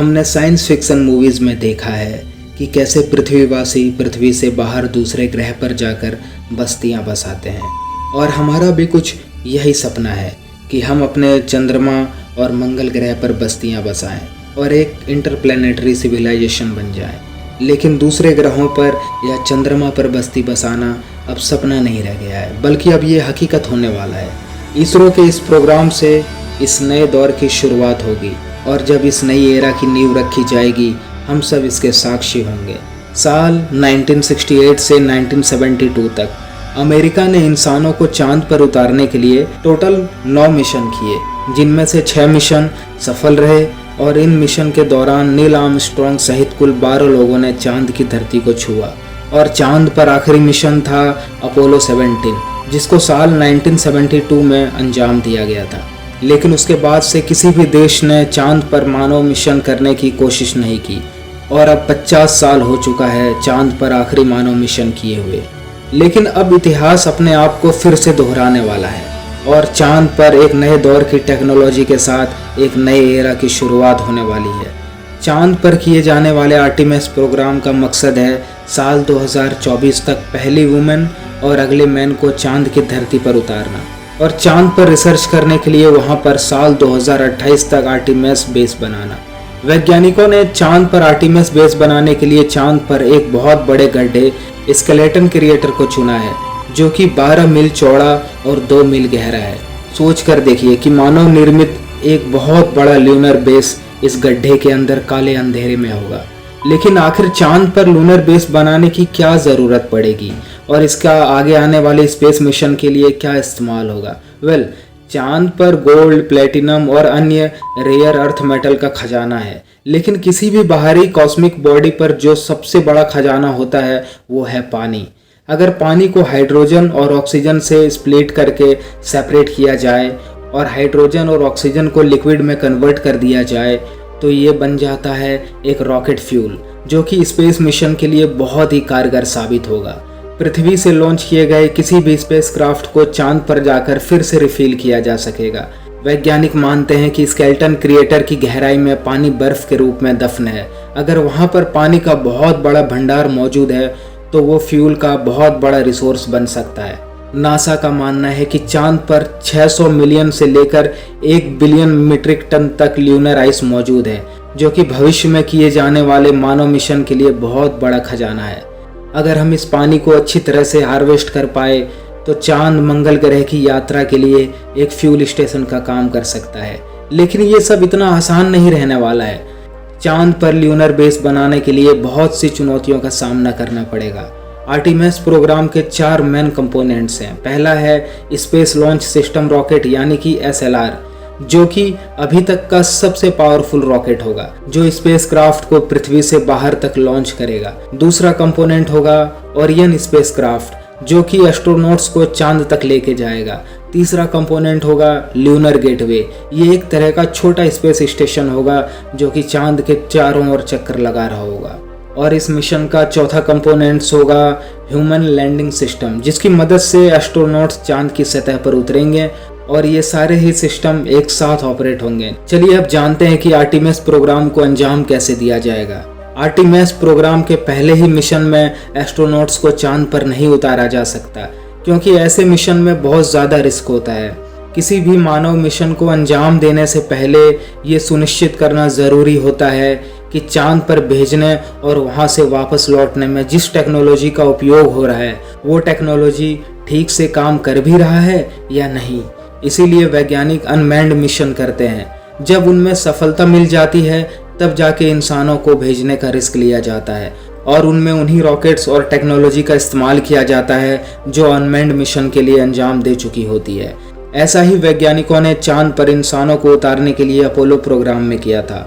हमने science fiction movies में देखा है कि कैसे पृथ्वीवासी पृथ्वी से बाहर दूसरे ग्रह पर जाकर बस्तियां बसाते हैं, और हमारा भी कुछ यही सपना है कि हम अपने चंद्रमा और मंगल ग्रह पर बस्तियां बसाएं और एक इंटरप्लैनेटरी सिविलाइजेशन बन जाए। लेकिन दूसरे ग्रहों पर या चंद्रमा पर बस्ती बसाना अब सपना नहीं रह गया है, बल्कि अब ये हकीकत होने वाला है। इसरो के इस प्रोग्राम से इस नए दौर की शुरुआत होगी, और जब इस नई एरा की नींव रखी जाएगी हम सब इसके साक्षी होंगे। साल 1968 से 1972 तक अमेरिका ने इंसानों को चांद पर उतारने के लिए टोटल 9 मिशन किए, जिनमें से 6 मिशन सफल रहे, और इन मिशन के दौरान नील आर्मस्ट्रॉन्ग सहित कुल 12 लोगों ने चांद की धरती को छुआ। और चांद पर आखिरी मिशन था अपोलो 17, जिसको साल 1972 में अंजाम दिया गया था। लेकिन उसके बाद से किसी भी देश ने चांद पर मानव मिशन करने की कोशिश नहीं की, और अब 50 साल हो चुका है चांद पर आखिरी मानव मिशन किए हुए। लेकिन अब इतिहास अपने आप को फिर से दोहराने वाला है, और चांद पर एक नए दौर की टेक्नोलॉजी के साथ एक नए एरा की शुरुआत होने वाली है। चांद पर किए जाने वाले आर्टेमिस प्रोग्राम का मकसद है साल 2024 तक पहली वुमेन और अगले मैन को चांद की धरती पर उतारना, और चांद पर रिसर्च करने के लिए वहां पर साल 2028 तक आर्टेमिस बेस बनाना। वैज्ञानिकों ने चांद पर आर्टेमिस बेस बनाने के लिए चांद पर एक बहुत बड़े गड्ढे स्केलेटन क्रिएटर को चुना है, जो कि 12 मील चौड़ा और 2 मील गहरा है। सोच कर देखिए कि मानव निर्मित एक बहुत बड़ा ल्यूनर बेस इस गड्ढे के अंदर काले अंधेरे में होगा। लेकिन आखिर चांद पर लूनर बेस बनाने की क्या ज़रूरत पड़ेगी, और इसका आगे आने वाले स्पेस मिशन के लिए क्या इस्तेमाल होगा? चांद पर गोल्ड, प्लेटिनम और अन्य रेयर अर्थ मेटल का खजाना है, लेकिन किसी भी बाहरी कॉस्मिक बॉडी पर जो सबसे बड़ा खजाना होता है वो है पानी। अगर पानी को हाइड्रोजन और ऑक्सीजन से स्प्लिट करके सेपरेट किया जाए और हाइड्रोजन और ऑक्सीजन को लिक्विड में कन्वर्ट कर दिया जाए तो ये बन जाता है एक रॉकेट फ्यूल, जो कि स्पेस मिशन के लिए बहुत ही कारगर साबित होगा। पृथ्वी से लॉन्च किए गए किसी भी स्पेसक्राफ्ट को चांद पर जाकर फिर से रिफिल किया जा सकेगा। वैज्ञानिक मानते हैं कि स्केलेटन क्रिएटर की गहराई में पानी बर्फ के रूप में दफन है। अगर वहां पर पानी का बहुत बड़ा भंडार मौजूद है तो वो फ्यूल का बहुत बड़ा रिसोर्स बन सकता है। नासा का मानना है कि चांद पर 600 मिलियन से लेकर 1 बिलियन मीट्रिक टन तक ल्यूनर आइस मौजूद है, जो कि भविष्य में किए जाने वाले मानव मिशन के लिए बहुत बड़ा खजाना है। अगर हम इस पानी को अच्छी तरह से हार्वेस्ट कर पाए तो चांद मंगल ग्रह की यात्रा के लिए एक फ्यूल स्टेशन का काम कर सकता है। लेकिन ये सब इतना आसान नहीं रहने वाला है। चांद पर ल्यूनर बेस बनाने के लिए बहुत सी चुनौतियों का सामना करना पड़ेगा। आर्टेमिस प्रोग्राम के 4 मेन कंपोनेंट्स हैं। पहला है स्पेस लॉन्च सिस्टम रॉकेट यानी कि SLR, जो कि अभी तक का सबसे पावरफुल रॉकेट होगा, जो स्पेसक्राफ्ट को पृथ्वी से बाहर तक लॉन्च करेगा। दूसरा कंपोनेंट होगा ओरियन स्पेसक्राफ्ट, जो कि एस्ट्रोनॉट्स को चांद तक लेके जाएगा। तीसरा कंपोनेंट होगा ल्यूनर गेटवे, ये एक तरह का छोटा स्पेस स्टेशन होगा जो कि चांद के चारों ओर चक्कर लगा रहा होगा। और इस मिशन का चौथा कंपोनेंट्स होगा ह्यूमन लैंडिंग सिस्टम, जिसकी मदद से एस्ट्रोनॉट्स चांद की सतह पर उतरेंगे, और ये सारे ही सिस्टम एक साथ ऑपरेट होंगे। चलिए अब जानते हैं कि आर्टेमिस प्रोग्राम को अंजाम कैसे दिया जाएगा। आर्टेमिस प्रोग्राम के पहले ही मिशन में एस्ट्रोनॉट्स को चांद पर नहीं उतारा जा सकता, क्योंकि ऐसे मिशन में बहुत ज़्यादा रिस्क होता है। किसी भी मानव मिशन को अंजाम देने से पहले ये सुनिश्चित करना ज़रूरी होता है कि चांद पर भेजने और वहाँ से वापस लौटने में जिस टेक्नोलॉजी का उपयोग हो रहा है वो टेक्नोलॉजी ठीक से काम कर भी रहा है या नहीं। इसीलिए वैज्ञानिक अनमैन्ड मिशन करते हैं। जब उनमें सफलता मिल जाती है तब जाके इंसानों को भेजने का रिस्क लिया जाता है, और उनमें उन्हीं रॉकेट्स और टेक्नोलॉजी का इस्तेमाल किया जाता है जो अनमैन्ड मिशन के लिए अंजाम दे चुकी होती है। ऐसा ही वैज्ञानिकों ने चांद पर इंसानों को उतारने के लिए अपोलो प्रोग्राम में किया था।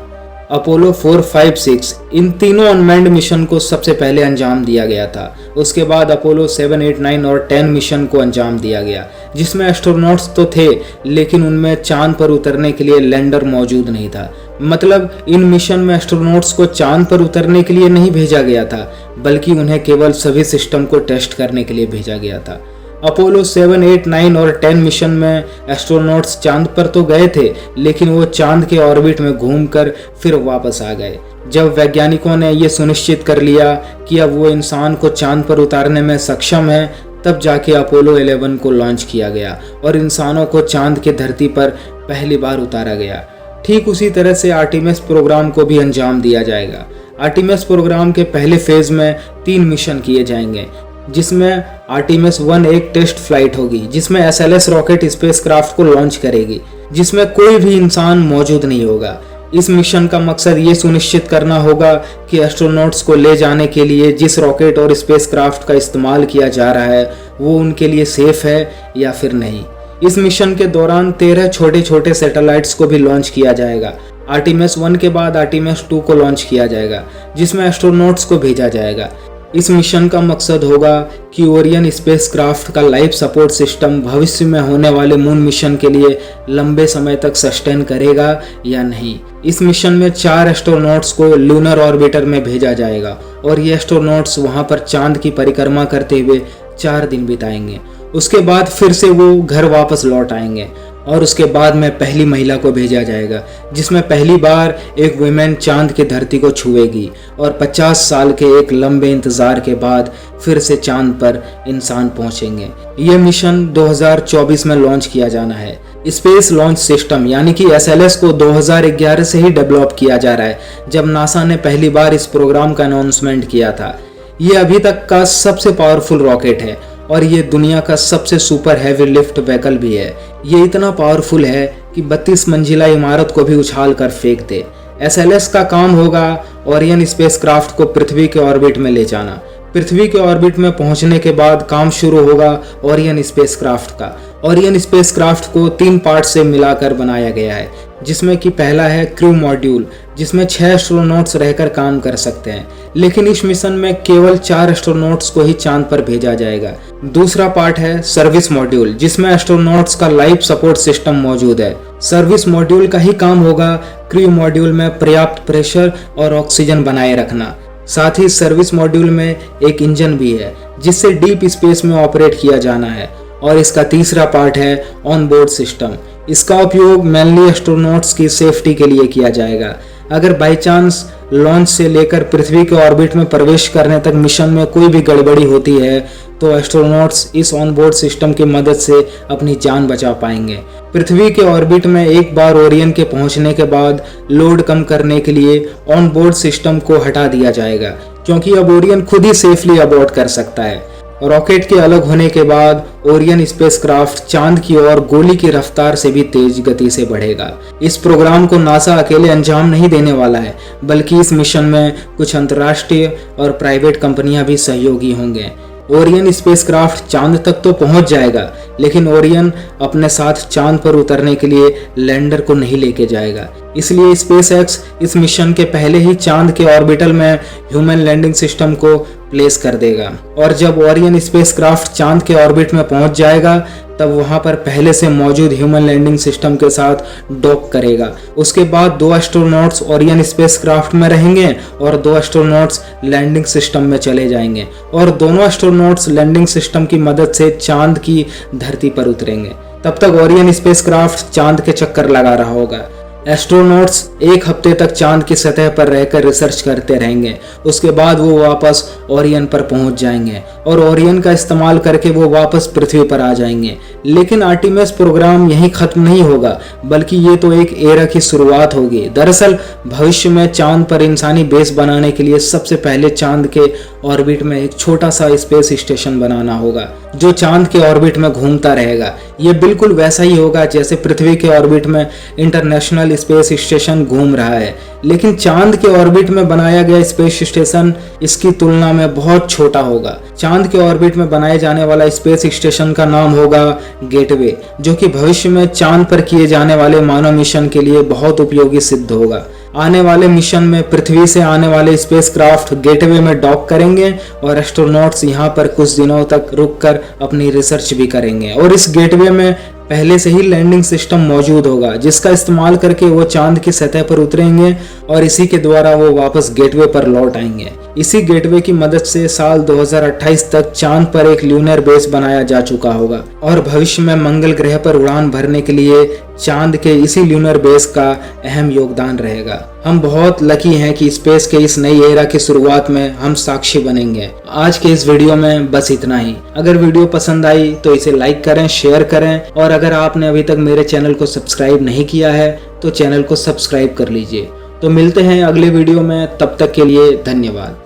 अपोलो 4, 5, 6 इन तीनों अनमैन्ड मिशन को सबसे पहले अंजाम दिया गया था। उसके बाद अपोलो 7, 8, 9 और 10 मिशन को अंजाम दिया गया, जिसमें एस्ट्रोनॉट्स तो थे लेकिन उनमें चांद पर उतरने के लिए लैंडर मौजूद नहीं था। मतलब इन मिशन में एस्ट्रोनॉट्स को चांद पर उतरने के लिए नहीं भेजा गया था, बल्कि उन्हें केवल सभी सिस्टम को टेस्ट करने के लिए भेजा गया था। अपोलो 7, 8, 9 और 10 मिशन में एस्ट्रोनॉट्स चांद पर तो गए थे, लेकिन वो चांद के ऑर्बिट में घूमकर फिर वापस आ गए। जब वैज्ञानिकों ने ये सुनिश्चित कर लिया कि अब वो इंसान को चांद पर उतारने में सक्षम है, तब जाके अपोलो 11 को लॉन्च किया गया और इंसानों को चांद के धरती पर पहली बार उतारा गया। ठीक उसी तरह से आर्टेमिस प्रोग्राम को भी अंजाम दिया जाएगा। आर्टेमिस प्रोग्राम के पहले फेज में 3 मिशन किए जाएंगे, जिसमें आर्टेमिस 1 एक टेस्ट फ्लाइट होगी, जिसमें SLS रॉकेट स्पेसक्राफ्ट को लॉन्च करेगी, जिसमें कोई भी इंसान मौजूद नहीं होगा। इस मिशन का मकसद ये सुनिश्चित करना होगा कि एस्ट्रोनॉट्स को ले जाने के लिए जिस रॉकेट और स्पेसक्राफ्ट का इस्तेमाल किया जा रहा है वो उनके लिए सेफ है या फिर नहीं। इस मिशन के दौरान 13 छोटे छोटे सैटेलाइट्स को भी लॉन्च किया जाएगा। आर्टेमिस 1 के बाद आर्टेमिस 2 को लॉन्च किया जाएगा, जिसमें एस्ट्रोनॉट्स को भेजा जाएगा। इस मिशन का मकसद होगा कि ओरियन स्पेसक्राफ्ट का लाइफ सपोर्ट सिस्टम भविष्य में होने वाले मून मिशन के लिए लंबे समय तक सस्टेन करेगा या नहीं। इस मिशन में 4 एस्ट्रोनॉट्स को लूनर ऑर्बिटर में भेजा जाएगा और ये एस्ट्रोनॉट्स वहां पर चांद की परिक्रमा करते हुए 4 दिन बिताएंगे। उसके बाद फिर से वो घर वापस लौट आएंगे और उसके बाद में पहली महिला को भेजा जाएगा, जिसमें पहली बार एक वुमेन चांद की धरती को छुएगी और 50 साल के एक लंबे इंतजार के बाद फिर से चांद पर इंसान पहुंचेंगे। ये मिशन 2024 में लॉन्च किया जाना है। स्पेस लॉन्च सिस्टम यानी कि SLS को 2011 से ही डेवलप किया जा रहा है, जब नासा ने पहली बार इस प्रोग्राम का अनाउंसमेंट किया था। ये अभी तक का सबसे पावरफुल रॉकेट है और ये दुनिया का सबसे सुपर हैवी लिफ्ट व्हीकल भी है। ये इतना पावरफुल है कि 32 मंजिला इमारत को भी उछाल कर फेंक दे। SLS का काम होगा ओरियन स्पेसक्राफ्ट को पृथ्वी के ऑर्बिट में ले जाना। पृथ्वी के ऑर्बिट में पहुंचने के बाद काम शुरू होगा ओरियन स्पेसक्राफ्ट का। ओरियन स्पेसक्राफ्ट को 3 पार्ट से मिलाकर बनाया गया है, जिसमें कि पहला है क्रू मॉड्यूल, जिसमें 6 एस्ट्रोनॉट्स रहकर काम कर सकते हैं, लेकिन इस मिशन में केवल 4 एस्ट्रोनॉट्स को ही चांद पर भेजा जाएगा। दूसरा पार्ट है सर्विस मॉड्यूल, जिसमें एस्ट्रोनॉट्स का लाइफ सपोर्ट सिस्टम मौजूद है। सर्विस मॉड्यूल का ही काम होगा क्रू मॉड्यूल में पर्याप्त प्रेशर और ऑक्सीजन बनाए रखना। साथ ही सर्विस मॉड्यूल में एक इंजन भी है, जिससे डीप स्पेस में ऑपरेट किया जाना है। और इसका तीसरा पार्ट है ऑन बोर्ड सिस्टम। इसका उपयोग मेनली एस्ट्रोनॉट्स की सेफ्टी के लिए किया जाएगा। अगर बाई चांस लॉन्च से लेकर पृथ्वी के ऑर्बिट में प्रवेश करने तक मिशन में कोई भी गड़बड़ी होती है तो एस्ट्रोनॉट्स इस ऑन बोर्ड सिस्टम की मदद से अपनी जान बचा पाएंगे। पृथ्वी के ऑर्बिट में एक बार ओरियन के पहुंचने के बाद लोड कम करने के लिए ऑन बोर्ड सिस्टम को हटा दिया जाएगा, क्योंकि अब ओरियन खुद ही सेफली अबॉर्ट कर सकता है। रॉकेट के अलग होने के बाद ओरियन स्पेसक्राफ्ट चांद की ओर गोली की रफ्तार से भी तेज गति से बढ़ेगा। इस प्रोग्राम को नासा अकेले अंजाम नहीं देने वाला है, बल्कि इस मिशन में कुछ अंतर्राष्ट्रीय और प्राइवेट कंपनियां भी सहयोगी होंगे। ओरियन स्पेसक्राफ्ट चांद तक तो पहुंच जाएगा, लेकिन ओरियन अपने साथ चांद पर उतरने के लिए लैंडर को नहीं लेके जाएगा। इसलिए स्पेसएक्स इस मिशन के पहले ही चांद के ऑर्बिटल में ह्यूमन लैंडिंग सिस्टम को प्लेस कर देगा। और जब ओरियन स्पेसक्राफ्ट चांद के ऑर्बिट में पहुंच जाएगा, तब वहां पर पहले से मौजूद ह्यूमन लैंडिंग सिस्टम के साथ डॉक करेगा। उसके बाद 2 एस्ट्रोनॉट्स ओरियन स्पेसक्राफ्ट में रहेंगे और 2 एस्ट्रोनॉट्स लैंडिंग सिस्टम में चले जाएंगे और दोनों एस्ट्रोनॉट्स लैंडिंग सिस्टम की मदद से चांद की धरती पर उतरेंगे। तब तक ओरियन स्पेसक्राफ्ट चांद के चक्कर लगा रहा होगा। एस्ट्रोनॉट्स 1 हफ्ते तक चांद की सतह पर रहकर रिसर्च करते रहेंगे। उसके बाद वो वापस ओरियन पर पहुंच जाएंगे और ओरियन का इस्तेमाल करके वो वापस पृथ्वी पर आ जाएंगे। लेकिन आर्टेमिस प्रोग्राम यहीं खत्म नहीं होगा, बल्कि ये तो एक एरा की शुरुआत होगी। दरअसल भविष्य में चांद पर इंसानी बेस बनाने के लिए सबसे पहले चांद के ऑर्बिट में एक छोटा सा स्पेस स्टेशन बनाना होगा, जो चांद के ऑर्बिट में घूमता रहेगा। ये बिल्कुल वैसा ही होगा जैसे पृथ्वी के ऑर्बिट में इंटरनेशनल स्पेस स्टेशन घूम रहा है, लेकिन चांद के ऑर्बिट में बनाया गया स्पेस स्टेशन इसकी तुलना में बहुत छोटा होगा। चांद के ऑर्बिट में बनाए जाने वाला स्पेस स्टेशन का नाम होगा गेटवे, जो कि भविष्य में चांद पर किए जाने वाले मानव मिशन के लिए बहुत उपयोगी सिद्ध होगा। आने वाले मिशन में पृथ्वी से आने वाले स्पेसक्राफ्ट गेटवे में डॉक करेंगे और एस्ट्रोनॉट्स यहाँ पर कुछ दिनों तक रुककर अपनी रिसर्च भी करेंगे। और इस गेटवे में पहले से ही लैंडिंग सिस्टम मौजूद होगा, जिसका इस्तेमाल करके वो चांद की सतह पर उतरेंगे और इसी के द्वारा वो वापस गेटवे पर लौट आएंगे। इसी गेटवे की मदद से साल 2028 तक चांद पर एक ल्यूनर बेस बनाया जा चुका होगा और भविष्य में मंगल ग्रह पर उड़ान भरने के लिए चांद के इसी ल्यूनर बेस का अहम योगदान रहेगा। हम बहुत लकी हैं कि स्पेस के इस नई एरा की शुरुआत में हम साक्षी बनेंगे। आज के इस वीडियो में बस इतना ही। अगर वीडियो पसंद आई तो इसे लाइक करें, शेयर करें और अगर आपने अभी तक मेरे चैनल को सब्सक्राइब नहीं किया है तो चैनल को सब्सक्राइब कर लीजिए। तो मिलते हैं अगले वीडियो में, तब तक के लिए धन्यवाद।